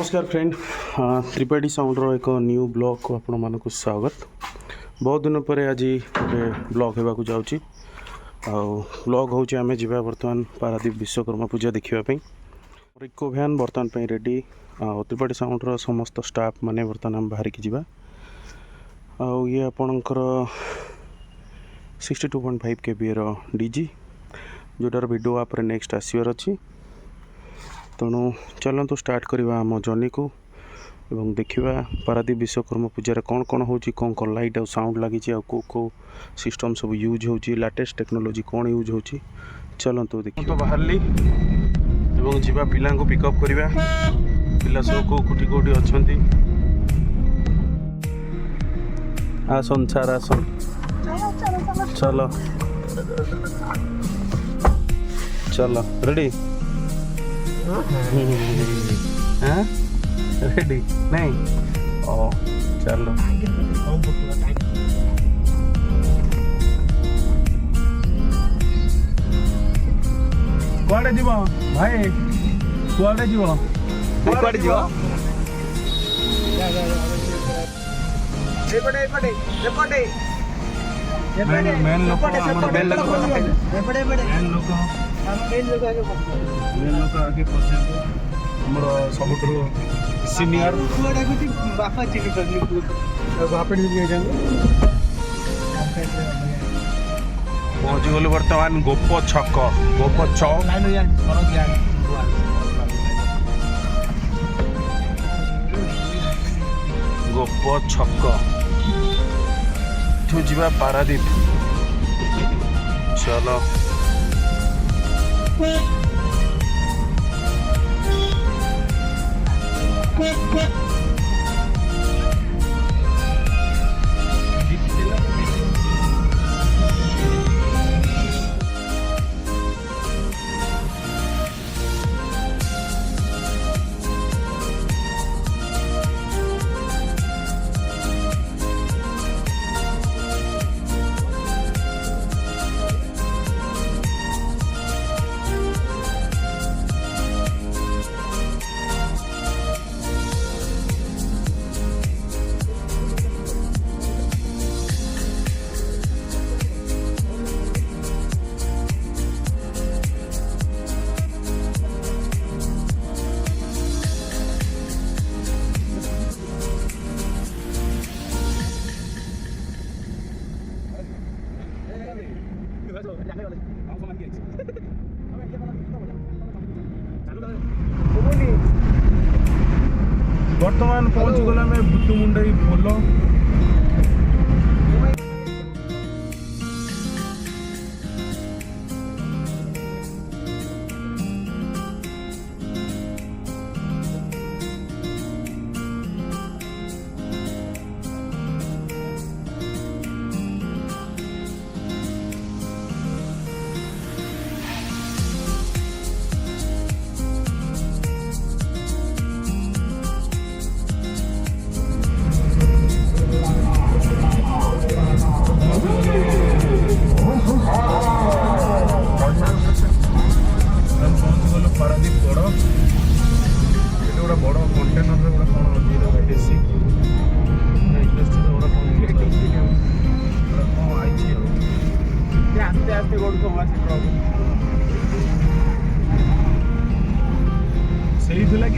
नमस्कार फ्रेंड, त्रिपाठी साउंडर एक new blog को आपण मानक स्वागत। बहुत दिन पर आज गोटे ब्लॉग होगा जाऊँगी। ब्लॉग हूँ आम जा बर्तमान पारादीप विश्वकर्मा पूजा देखापी। इको भ्यान बर्तमान रेडी। त्रिपाठी साउंडर समस्त स्टाफ माने बर्तमान आम बाहर की जा। ये आपणकर 62.5 kb डीजी जोटार वीडियो आप नेक्स्ट आसवर अच्छी। तेणु चलतु स्टार्ट करवा आम जर्नी को एवं देखा पारादीप विश्वकर्मा पूजा कौन कौन हो कौन कौन लाइट आ साउंड लगी कौ सिस्टम सब यूज हो लेटेस्ट टेक्नोलोजी कौन यूज हो। चलतु देखिए तो बाहरली एवं जीवा पिला को पिकअप करवा। पिला सब कौटी कौटी अच्छा आसन सार आसन चलो चलो रेडी हाँ रेडी नहीं ओ चलो कुआडे जीव भाई कुआडे जीव कुआडे जीव एपटे एपटे एपटे एपटे मेन लोक हमर मेन लोक एपटे एपटे मेन लोक मेन लोक आगे पछे हमर सबुठरो सीनियर बापा चिनी करनी बापे दिए जान पहुंच गलो वर्तमान गोप छक लाइन यार फरक यार गोप छक ठु जीवा पारादीप। चलो बर्तमान पहुंच गला में बुतुमुंडई बोलो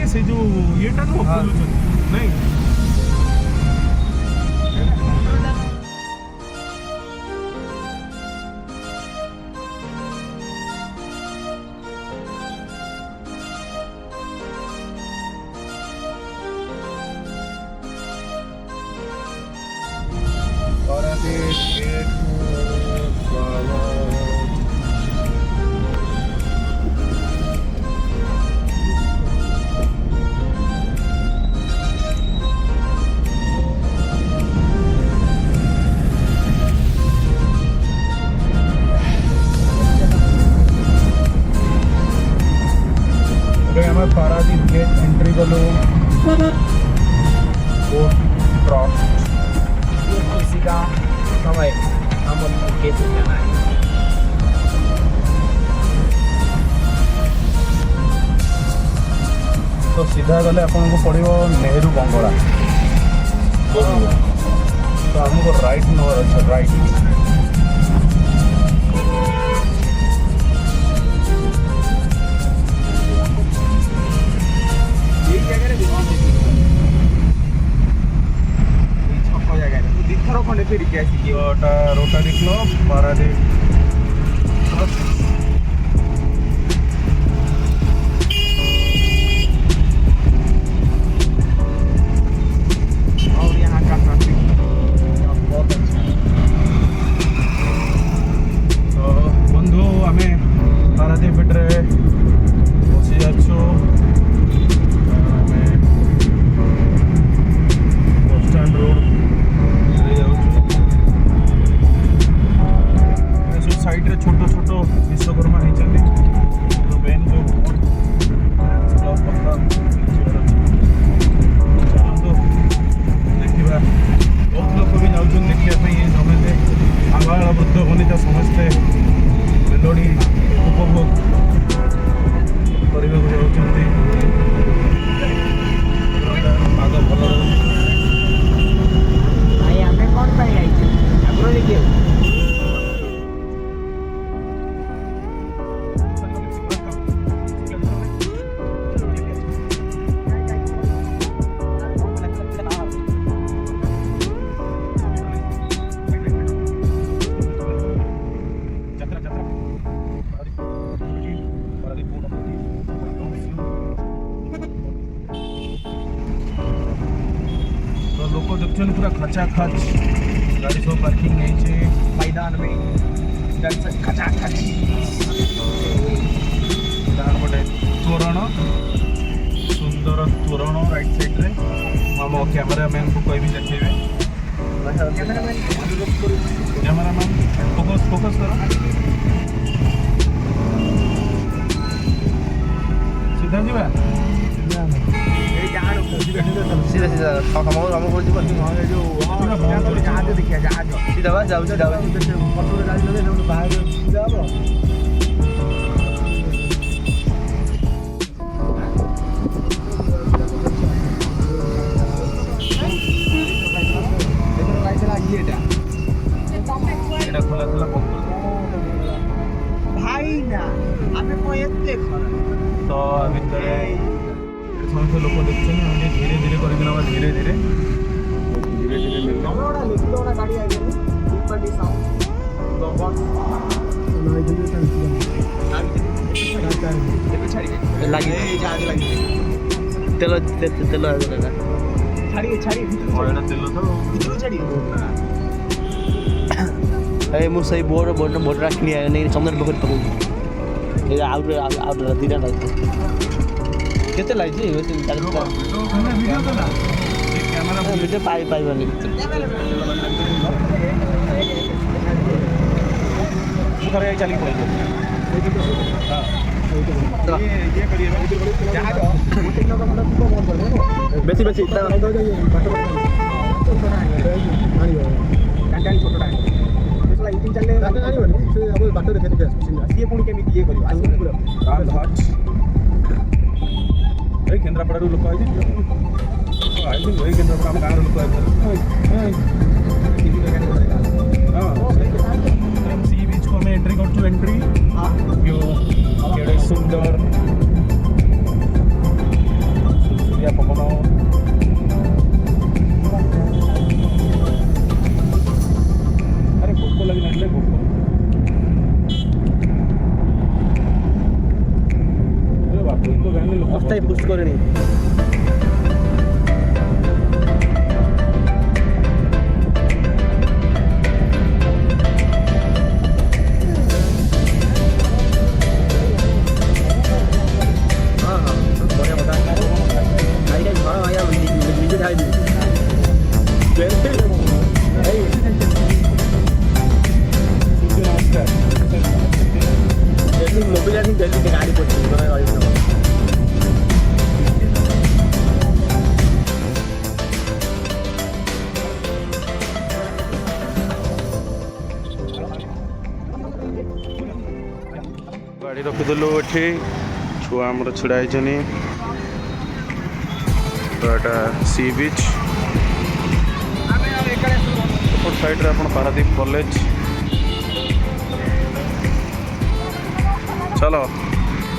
से जो ये नहीं पारादीप गेट एंट्री गलो क्रॉस किसी का समय हम गेट जाना है। सीधा गले आपको पड़ो नेहरू बंगला तो आमको राइट नंबर अच्छे राइट रोटारी क्लब पारादीप और यहाँ का ट्रैफिक बहुत अच्छा तो बंधु आम पारादीप बसी जाचु बस स्टैंड रोड साइड रे छोट छोट विश्वकर्मा होती मेन जो चलते देखा बहुत लोग भी जाऊँ देखापी समस्ते आबाल वृद्ध वनिता समस्ते मेलोडी उपभोग करने जाऊँगी पाग भल लोक देखते पूरा खचा खच गाड़ी सब पार्किंग नहीं मैदान में खचा खच गोटे तोरण सुंदर तोरण राइट साइड रे आम कैमेरा मैन को कोई भी देखेबे कैमेरा मैन फोकस फोकस करो सीधा जीवा सीधा सीधा हम को जीव जो जहाज देखिए जहाज सीधा बस जाऊ सीधा बस फोटो डाल बाहर सीधा हम तो समस्त लोक देखते धीरे धीरे करके धीरे धीरे धीरे धीरे तेल तेल ए मु सही बोर्ड बोर्ड बोर्ड राखनी है नहीं चंदन पोखरी पकड़ ये आउट आउट दीटा लाइट केते लाइट जी वीडियो पाई पाइबनी चली पड़े बेसी बेसी बाट देखते सी पुणी केमी ये कर केन्द्रापड़ा लोक आई केन्द्रापड़ा आम गाँव लोक सी बीच को आम एंट्री कर एंट्री सुंदर सूर्या पवन अरे भोक लगे भोक अस्थायी पुष्ट करें मोबिलाइजिंग जल्दी गाड़ी पड़ती गाड़ी रखीदेलु ये छुआ आमर छिड़ा तो यहाँ सी बीच साइड रे अपन पारादीप कॉलेज। चलो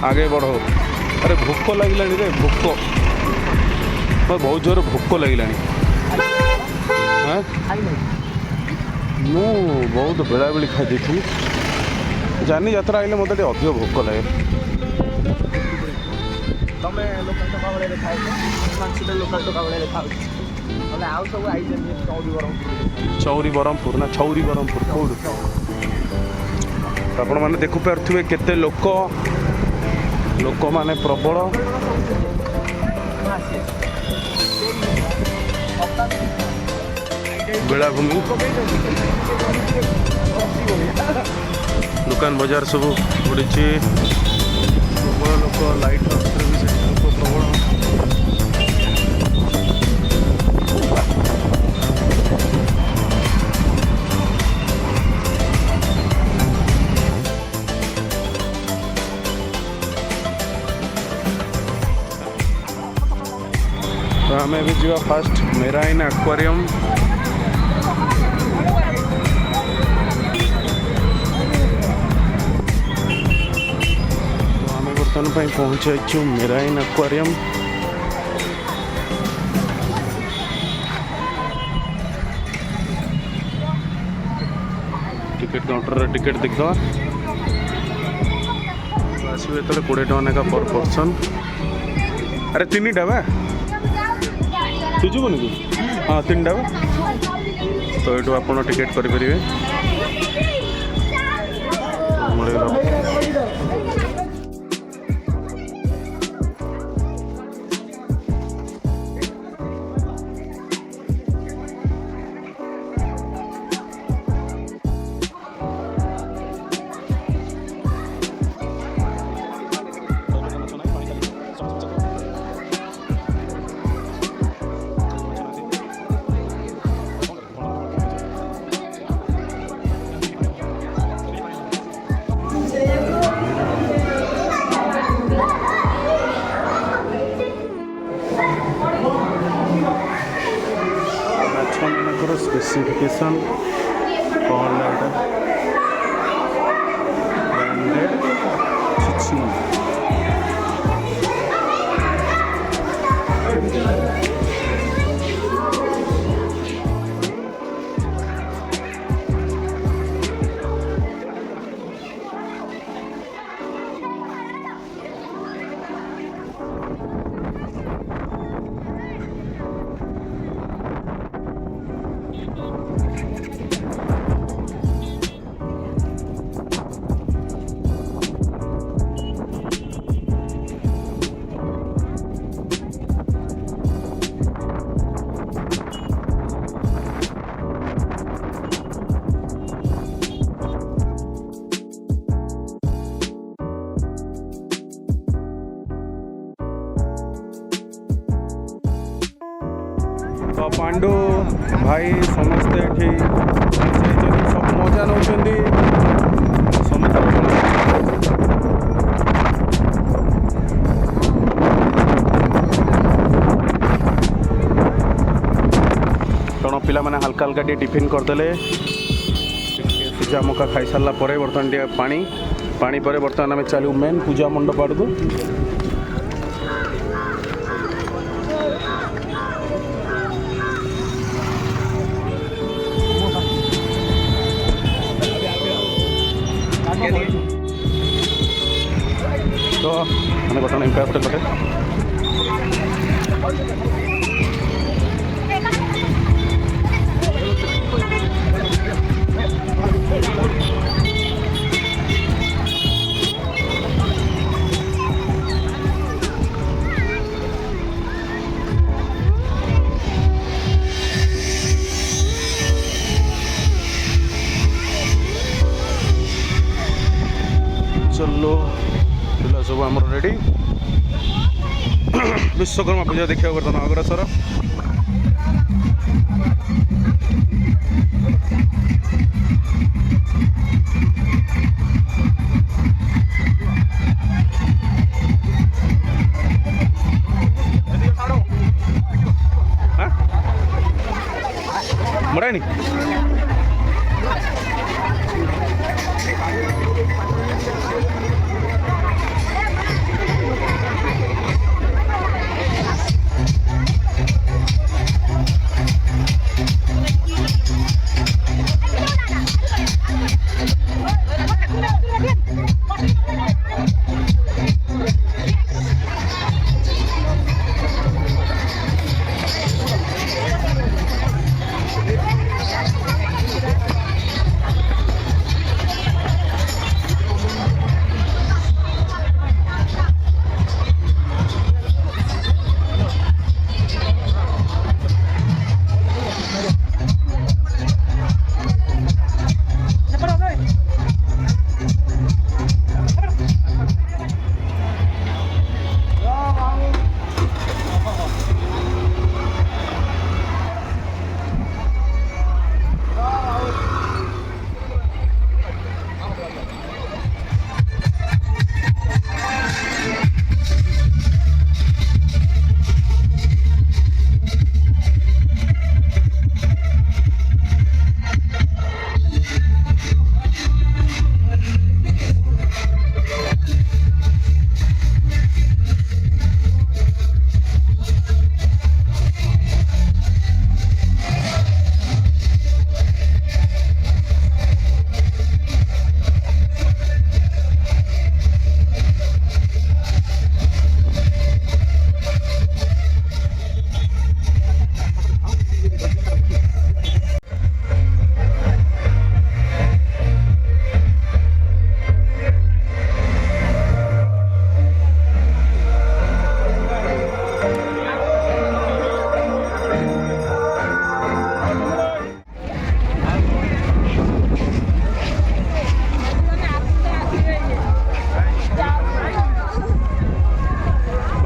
आगे बढ़ो। अरे भोक लगे रे भोक मत बहुत जोर भोक लगे मु बहुत बेला बेली खाई थी जानी यात्रा आइले मत अधिक भोक लगे। चौरी ब्रह्मपुर ना छौरी ब्रह्मपुर कौड़ आपण मैंने देखु पारे केते लोक लोक माने प्रबल बेलाभूमि दुकान बजार सब पड़ी प्रबल लोक लाइट लोक प्रबल। तो आम भी जा फास्ट मेराइन एक्वेरियम। तो आम बर्तमान पहुँचु marine aquarium. Ticket counter ticket देखा आसवे तो 20 टका पर पर्सन। अरे 3 टा तुझुबन कि हाँ 3 टा तो ये आप टिकेट करेंगे। स्पेसिफिकेशन कौन है ब्रांडेड चिची तो पांडु भाई समस्ते सब मजा नौ कौन पिला मैंने हल्का हल्का टिफिन करदे पूजा मका खाई सारा बर्तमान पानी पानी पर बर्तमान आम चलू मेन पूजा मंडप आड़ को। तो मैंने बर्तमान एम्पायर होटल पाखे चलो पिला सब आम रेडी विश्वकर्मा पूजा देखा बर्तमान अग्रसर। मरानी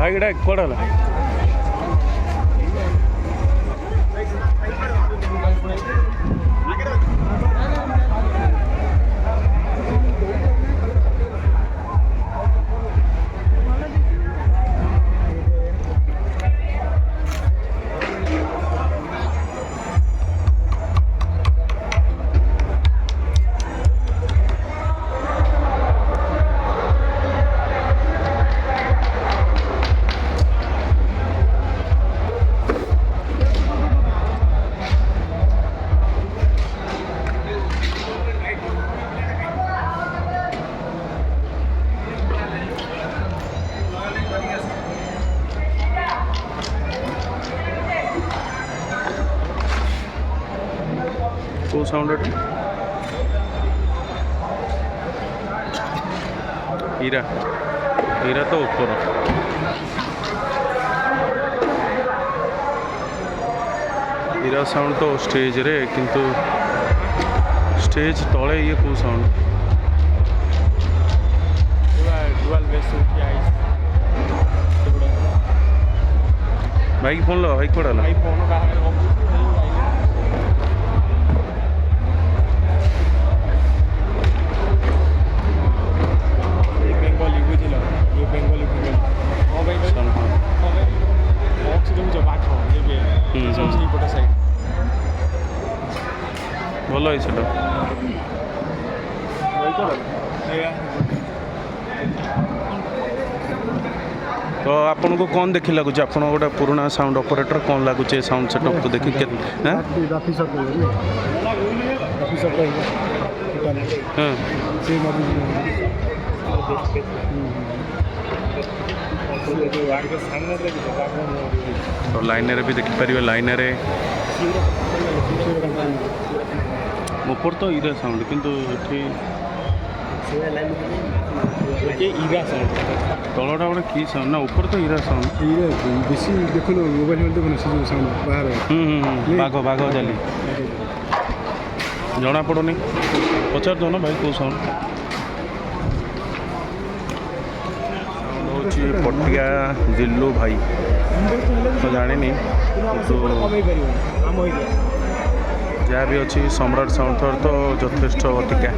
भाई गड़ा कोड़ला को साउंड हीरा हीरा तो ऊपर हीरा साउंड तो स्टेज रे किंतु स्टेज तले ये को साउंड भाई फोन लो भाई कोड़ा ला भल है सेटा तो आपन को कौन देखी लगुच आप गोटे पुराना साउंड ऑपरेटर कौन लगुच साउंड सेटअप को देखी के तो लाइनर भी देखिपर लाइनर ऊपर तो इरा साउंड किंतु तलटा गोटे कि साउंड ना ऊपर तो इरा साउंड बेसी देखो मोबाइल में देखो से साउंड बाहर बाघ बाघ जाली जना पड़ोनी पचार दो ना भाई को साउंड हूँ पटिया जिल्लू भाई तो जानी तो जहाँ भी अच्छी सम्राट साउंड तो यथेष्ट अधिका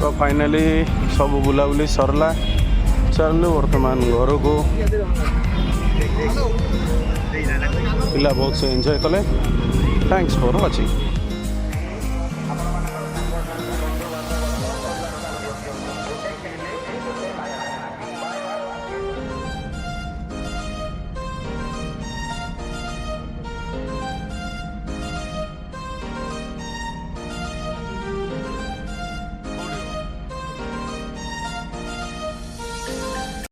तो फाइनाली सब बुलाबुली सरला चलू वर्तमान घर को पिला बहुत से एंजॉय कले थैंक्स फॉर वाचिंग।